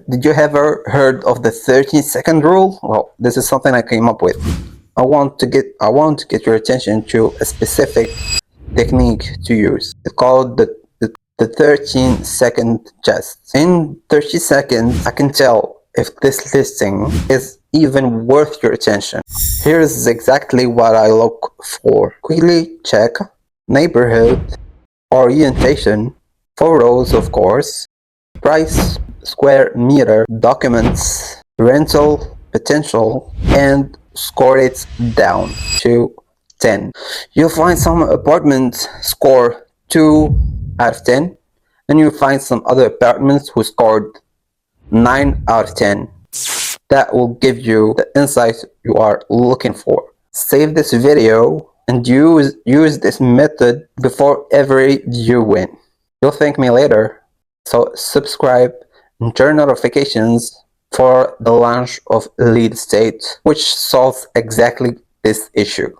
Did you ever heard of the 13-second rule? Well, this is something I came up with. I want to get your attention to a specific technique to use. It's called the 13-second test. In 30 seconds, I can tell if this listing is even worth your attention. Here's exactly what I look for. Quickly check neighborhood, orientation, photos of course, price, square meter, documents, rental potential, and score it down to 10. You'll find some apartments score 2 out of 10, and you'll find some other apartments who scored 9 out of 10. That will give you the insight you are looking for. Save this video and use this method before every you win. You'll thank me later. So subscribe and turn notifications for the launch of Lead State, which solves exactly this issue.